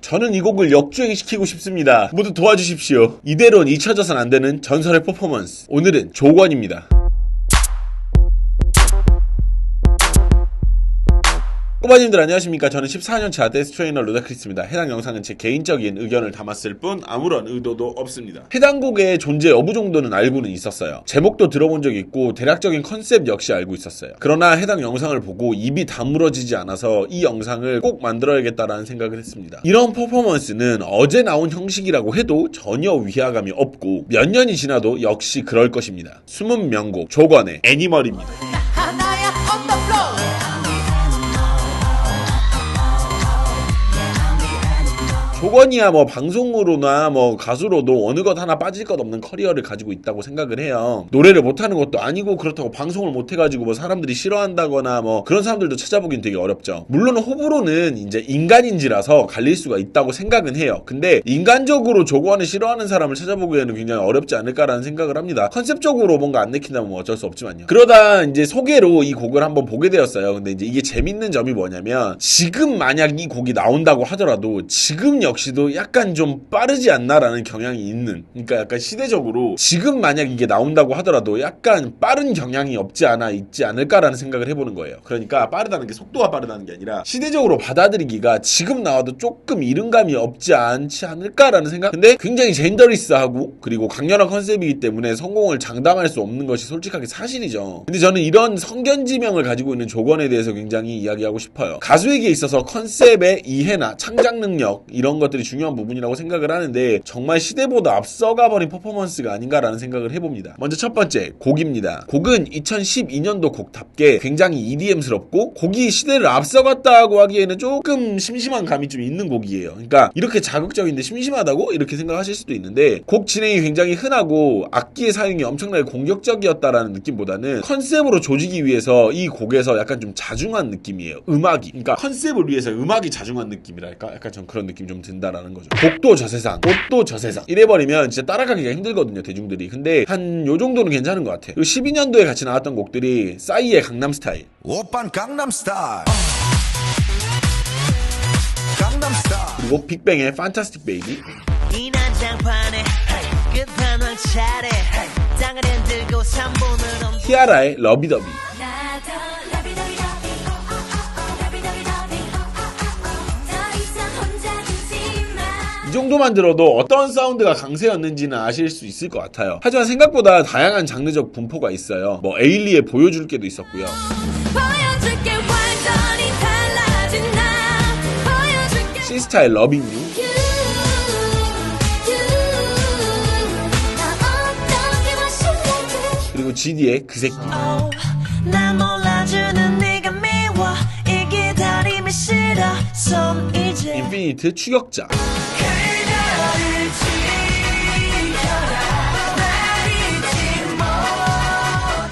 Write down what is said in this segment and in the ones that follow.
저는 이 곡을 역주행시키고 싶습니다. 모두 도와주십시오. 이대로는 잊혀져선 안되는 전설의 퍼포먼스. 오늘은 조건입니다. 꼬마님들 안녕하십니까. 저는 14년차 댄스 트레이너 루다크리스입니다. 해당 영상은 제 개인적인 의견을 담았을 뿐 아무런 의도도 없습니다. 해당 곡의 존재 여부 정도는 알고는 있었어요. 제목도 들어본 적이 있고 대략적인 컨셉 역시 알고 있었어요. 그러나 해당 영상을 보고 입이 다물어지지 않아서 이 영상을 꼭 만들어야겠다라는 생각을 했습니다. 이런 퍼포먼스는 어제 나온 형식이라고 해도 전혀 위화감이 없고 몇 년이 지나도 역시 그럴 것입니다. 숨은 명곡 조건의 애니멀입니다. 조건이야 뭐 방송으로나 뭐 가수로도 어느 것 하나 빠질 것 없는 커리어를 가지고 있다고 생각을 해요. 노래를 못하는 것도 아니고 그렇다고 방송을 못해가지고 뭐 사람들이 싫어한다거나 뭐 그런 사람들도 찾아보긴 되게 어렵죠. 물론 호불호는 이제 인간인지라서 갈릴 수가 있다고 생각은 해요. 근데 인간적으로 조건을 싫어하는 사람을 찾아보기에는 굉장히 어렵지 않을까라는 생각을 합니다. 컨셉적으로 뭔가 안 내킨다면 뭐 어쩔 수 없지만요. 그러다 이제 소개로 이 곡을 한번 보게 되었어요. 근데 이제 이게 재밌는 점이 뭐냐면 지금 만약 이 곡이 나온다고 하더라도 지금 역시도 약간 좀 빠르지 않나라는 경향이 있는, 그러니까 약간 시대적으로 지금 만약 이게 나온다고 하더라도 약간 빠른 경향이 없지 않아 있지 않을까라는 생각을 해보는 거예요. 그러니까 빠르다는 게 속도가 빠르다는 게 아니라 시대적으로 받아들이기가 지금 나와도 조금 이른감이 없지 않지 않을까라는 생각. 근데 굉장히 젠더리스하고 그리고 강렬한 컨셉이기 때문에 성공을 장담할 수 없는 것이 솔직하게 사실이죠. 근데 저는 이런 성견지명을 가지고 있는 조건에 대해서 굉장히 이야기하고 싶어요. 가수에게 있어서 컨셉의 이해나 창작 능력 이런 것들이 중요한 부분이라고 생각을 하는데 정말 시대보다 앞서가버린 퍼포먼스가 아닌가라는 생각을 해봅니다. 먼저 첫 번째 곡입니다. 곡은 2012년도 곡답게 굉장히 EDM스럽고 곡이 시대를 앞서갔다고 하기에는 조금 심심한 감이 좀 있는 곡이에요. 그러니까 이렇게 자극적인데 심심하다고 이렇게 생각하실 수도 있는데 곡 진행이 굉장히 흔하고 악기의 사용이 엄청나게 공격적이었다라는 느낌보다는 컨셉으로 조지기 위해서 이 곡에서 약간 좀 자중한 느낌이에요. 음악이. 그러니까 컨셉을 위해서 음악이 자중한 느낌이랄까? 약간 좀 그런 느낌 좀 든다라는 거죠. 곡도 저세상, 옷도 저세상 이래버리면 진짜 따라가기가 힘들거든요, 대중들이. 근데 한 요 정도는 괜찮은 것 같아요. 12년도에 같이 나왔던 곡들이 싸이의 강남스타일, 오빤 강남스타일, 그리고 빅뱅의 판타스틱 베이비, 이 난장판에 끝판왕 차례 땅을 흔들고 3분을 티아라의 러비더비. 이 정도만 들어도 어떤 사운드가 강세였는지는 아실 수 있을 것 같아요. 하지만 생각보다 다양한 장르적 분포가 있어요. 뭐 에일리의 보여줄게도 있었고요. 시스타의 러빙 유, 그리고 GD의 그 새끼. 날 몰라주는 네가 미워 이 기다림이 싫어 손 이제 인피니트 추격자.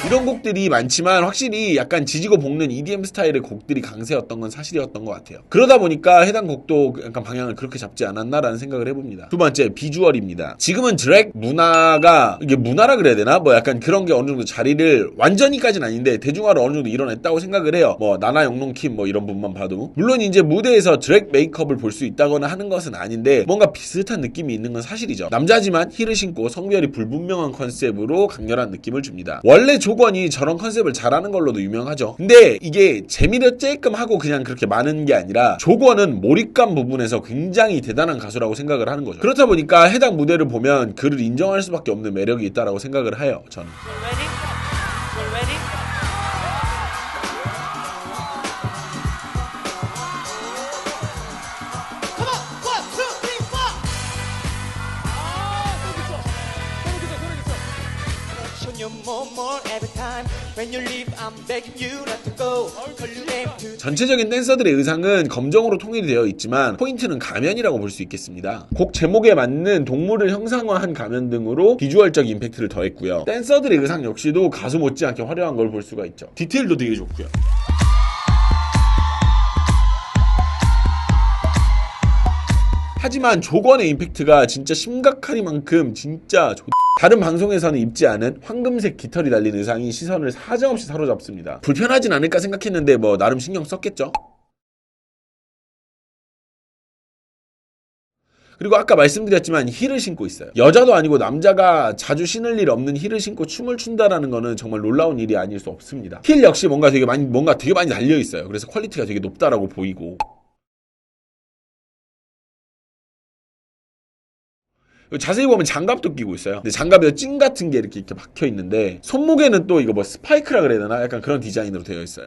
이런 곡들이 많지만 확실히 약간 지지고 볶는 EDM 스타일의 곡들이 강세였던 건 사실이었던 것 같아요. 그러다 보니까 해당 곡도 약간 방향을 그렇게 잡지 않았나라는 생각을 해봅니다. 두 번째, 비주얼입니다. 지금은 드랙 문화가, 이게 문화라 그래야 되나? 뭐 약간 그런 게 어느 정도 자리를 완전히까지는 아닌데 대중화를 어느 정도 이뤄냈다고 생각을 해요. 뭐 나나 영롱킴 뭐 이런 분만 봐도. 물론 이제 무대에서 드랙 메이크업을 볼 수 있다거나 하는 것은 아닌데 뭔가 비슷한 느낌이 있는 건 사실이죠. 남자지만 힐을 신고 성별이 불분명한 컨셉으로 강렬한 느낌을 줍니다. 원래 조건이 저런 컨셉을 잘하는 걸로도 유명하죠. 근데 이게 재미를 쬐끔 하고 그냥 그렇게 많은 게 아니라 조건은 몰입감 부분에서 굉장히 대단한 가수라고 생각을 하는 거죠. 그렇다 보니까 해당 무대를 보면 그를 인정할 수밖에 없는 매력이 있다라고 생각을 해요, 저는. 전체적인 댄서들의 의상은 검정으로 통일이 되어 있지만 포인트는 가면이라고 볼 수 있겠습니다. 곡 제목에 맞는 동물을 형상화한 가면 등으로 비주얼적 임팩트를 더했고요. 댄서들의 의상 역시도 가수 못지않게 화려한 걸 볼 수가 있죠. 디테일도 되게 좋고요. 하지만 조건의 임팩트가 진짜 심각하니만큼 진짜 다른 방송에서는 입지 않은 황금색 깃털이 달린 의상이 시선을 사정없이 사로잡습니다. 불편하진 않을까 생각했는데 뭐 나름 신경 썼겠죠? 그리고 아까 말씀드렸지만 힐을 신고 있어요. 여자도 아니고 남자가 자주 신을 일 없는 힐을 신고 춤을 춘다라는 거는 정말 놀라운 일이 아닐 수 없습니다. 힐 역시 뭔가 되게 많이 달려 있어요. 그래서 퀄리티가 되게 높다라고 보이고. 자세히 보면 장갑도 끼고 있어요. 근데 장갑에 찐 같은 게 이렇게 박혀 있는데 손목에는 또 이거 뭐 스파이크라 그래야 되나? 약간 그런 디자인으로 되어 있어요.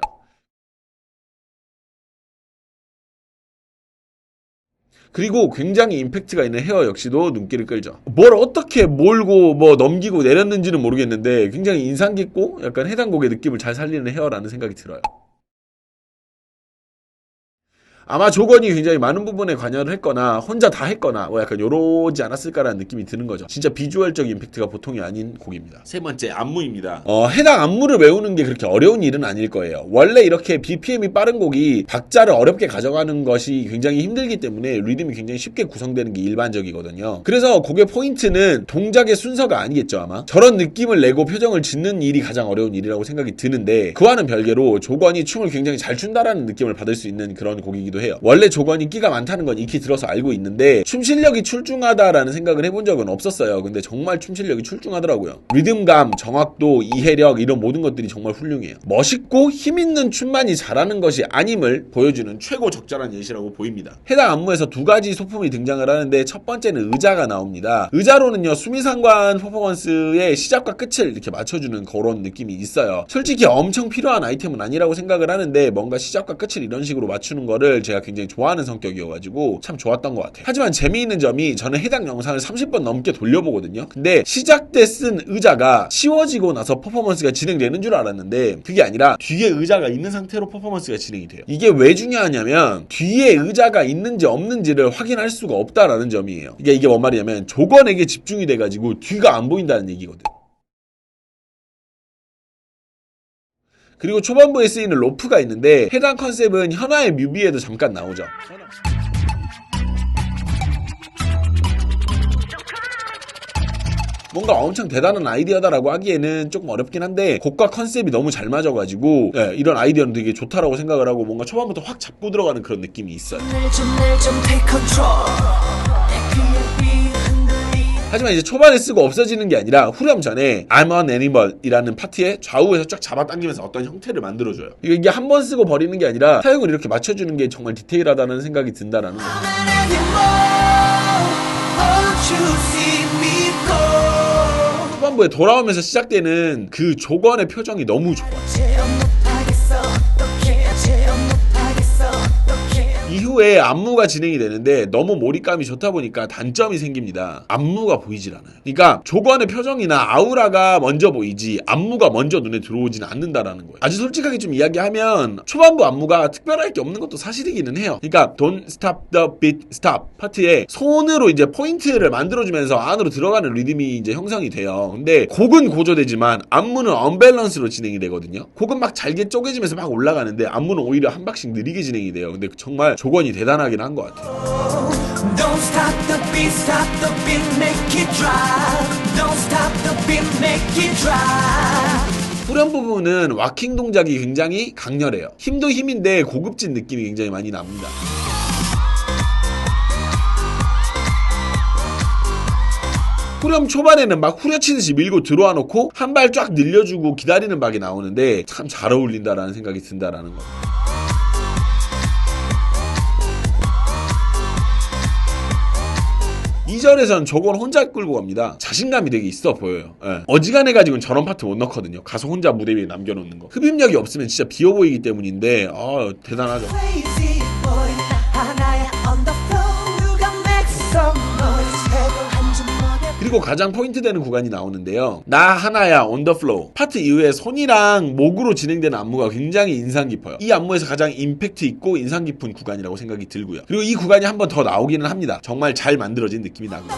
그리고 굉장히 임팩트가 있는 헤어 역시도 눈길을 끌죠. 뭘 어떻게 몰고 뭐 넘기고 내렸는지는 모르겠는데 굉장히 인상 깊고 약간 해당 곡의 느낌을 잘 살리는 헤어라는 생각이 들어요. 아마 조건이 굉장히 많은 부분에 관여를 했거나 혼자 다 했거나 뭐 약간 요러지 않았을까라는 느낌이 드는 거죠. 진짜 비주얼적 임팩트가 보통이 아닌 곡입니다. 세 번째, 안무입니다. 해당 안무를 외우는 게 그렇게 어려운 일은 아닐 거예요. 원래 이렇게 BPM이 빠른 곡이 박자를 어렵게 가져가는 것이 굉장히 힘들기 때문에 리듬이 굉장히 쉽게 구성되는 게 일반적이거든요. 그래서 곡의 포인트는 동작의 순서가 아니겠죠, 아마. 저런 느낌을 내고 표정을 짓는 일이 가장 어려운 일이라고 생각이 드는데 그와는 별개로 조건이 춤을 굉장히 잘 춘다라는 느낌을 받을 수 있는 그런 곡이기도 해요. 원래 조건이 끼가 많다는 건 익히 들어서 알고 있는데 춤 실력이 출중하다라는 생각을 해본 적은 없었어요. 근데 정말 춤 실력이 출중하더라고요. 리듬감, 정확도, 이해력 이런 모든 것들이 정말 훌륭해요. 멋있고 힘있는 춤만이 잘하는 것이 아님을 보여주는 최고 적절한 예시라고 보입니다. 해당 안무에서 두 가지 소품이 등장을 하는데 첫 번째는 의자가 나옵니다. 의자로는요 수미상관 퍼포먼스의 시작과 끝을 이렇게 맞춰주는 그런 느낌이 있어요. 솔직히 엄청 필요한 아이템은 아니라고 생각을 하는데 뭔가 시작과 끝을 이런 식으로 맞추는 거를 제가 굉장히 좋아하는 성격이어가지고 참 좋았던 것 같아요. 하지만 재미있는 점이 저는 해당 영상을 30번 넘게 돌려보거든요. 근데 시작 때 쓴 의자가 씌워지고 나서 퍼포먼스가 진행되는 줄 알았는데 그게 아니라 뒤에 의자가 있는 상태로 퍼포먼스가 진행이 돼요. 이게 왜 중요하냐면 뒤에 의자가 있는지 없는지를 확인할 수가 없다라는 점이에요. 이게 뭔 말이냐면 조건에게 집중이 돼가지고 뒤가 안 보인다는 얘기거든. 그리고 초반부에 쓰이는 로프가 있는데 해당 컨셉은 현아의 뮤비에도 잠깐 나오죠. 뭔가 엄청 대단한 아이디어다라고 하기에는 조금 어렵긴 한데 곡과 컨셉이 너무 잘 맞아가지고 이런 아이디어는 되게 좋다라고 생각을 하고 뭔가 초반부터 확 잡고 들어가는 그런 느낌이 있어요. 하지만 이제 초반에 쓰고 없어지는 게 아니라 후렴 전에 I'm an animal 이라는 파트에 좌우에서 쫙 잡아당기면서 어떤 형태를 만들어줘요. 이게 한 번 쓰고 버리는 게 아니라 사용을 이렇게 맞춰주는 게 정말 디테일하다는 생각이 든다라는 거죠. 초반부에 돌아오면서 시작되는 그 조건의 표정이 너무 좋아요. 이후에 안무가 진행이 되는데 너무 몰입감이 좋다 보니까 단점이 생깁니다. 안무가 보이질 않아요. 그러니까 조건의 표정이나 아우라가 먼저 보이지 안무가 먼저 눈에 들어오지는 않는다라는 거예요. 아주 솔직하게 좀 이야기하면 초반부 안무가 특별할 게 없는 것도 사실이기는 해요. 그러니까 Don't stop the beat stop 파트에 손으로 이제 포인트를 만들어주면서 안으로 들어가는 리듬이 이제 형성이 돼요. 근데 곡은 고조되지만 안무는 언밸런스로 진행이 되거든요. 곡은 막 잘게 쪼개지면서 막 올라가는데 안무는 오히려 한 박씩 느리게 진행이 돼요. 근데 정말 조건이 대단하긴 한 것 같아요. Don't stop the beat, stop the beat, make it drop. Don't stop the beat, make it drop. 후렴 부분은 와킹 동작이 굉장히 강렬해요. 힘도 힘인데 고급진 느낌이 굉장히 많이 납니다. 후렴 초반에는 막 후려치듯이 밀고 들어와 놓고 한 발 쫙 늘려주고 기다리는 박이 나오는데 참 잘 어울린다라는 생각이 든다라는 거. 2절에선 저건 혼자 끌고 갑니다. 자신감이 되게 있어 보여요. 어지간해가지고는 저런 파트 못 넣거든요. 가서 혼자 무대 위에 남겨놓는 거. 흡입력이 없으면 진짜 비어 보이기 때문인데 대단하죠. Crazy boy, 하나야 on the floor. 누가 make some noise? 해도 한줌 먹여. 그리고 가장 포인트 되는 구간이 나오는데요. 나 하나야 on the floor 파트 이후에 손이랑 목으로 진행되는 안무가 굉장히 인상 깊어요. 이 안무에서 가장 임팩트 있고 인상 깊은 구간이라고 생각이 들고요. 그리고 이 구간이 한 번 더 나오기는 합니다. 정말 잘 만들어진 느낌이 나고요.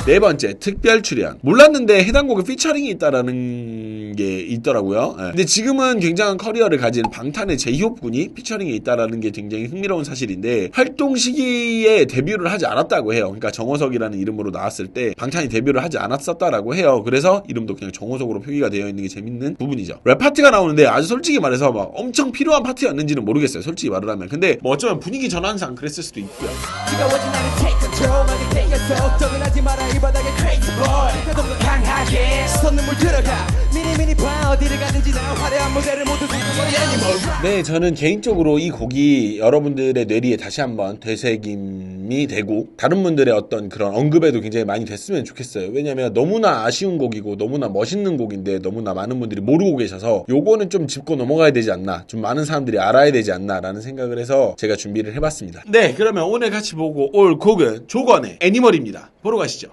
네 번째, 특별 출연. 몰랐는데 해당 곡에 피처링이 있다라는 게 있더라고요. 예. 근데 지금은 굉장한 커리어를 가진 방탄의 제이홉 군이 피처링이 있다라는 게 굉장히 흥미로운 사실인데, 활동 시기에 데뷔를 하지 않았다고 해요. 그러니까 정호석이라는 이름으로 나왔을 때 방탄이 데뷔를 하지 않았었다라고 해요. 그래서 이름도 그냥 정호석으로 표기가 되어 있는 게 재밌는 부분이죠. 랩 파트가 나오는데 아주 솔직히 말해서 막 엄청 필요한 파트였는지는 모르겠어요. 솔직히 말을 하면. 근데 뭐 어쩌면 분위기 전환상 그랬을 수도 있고요. 뜨거워진 나를 take control 너를 대여서 떠나지 마라 이 바닥에 crazy boy 더더 강하게 솟는 물 들어가 미니미니 봐 어디를 가든지 나 화려한 무대를 모두 들고버리 애니멀 네, 저는 개인적으로 이 곡이 여러분들의 뇌리에 다시 한번 되새김이 되고 다른 분들의 어떤 그런 언급에도 굉장히 많이 됐으면 좋겠어요. 왜냐면 너무나 아쉬운 곡이고 너무나 멋있는 곡인데 너무나 많은 분들이 모르고 계셔서 요거는 좀 짚고 넘어가야 되지 않나, 좀 많은 사람들이 알아야 되지 않나 라는 생각을 해서 제가 준비를 해봤습니다. 네, 그러면 오늘 같이 보고 올 곡은 조건의 애니멀입니다. 보러 가시죠.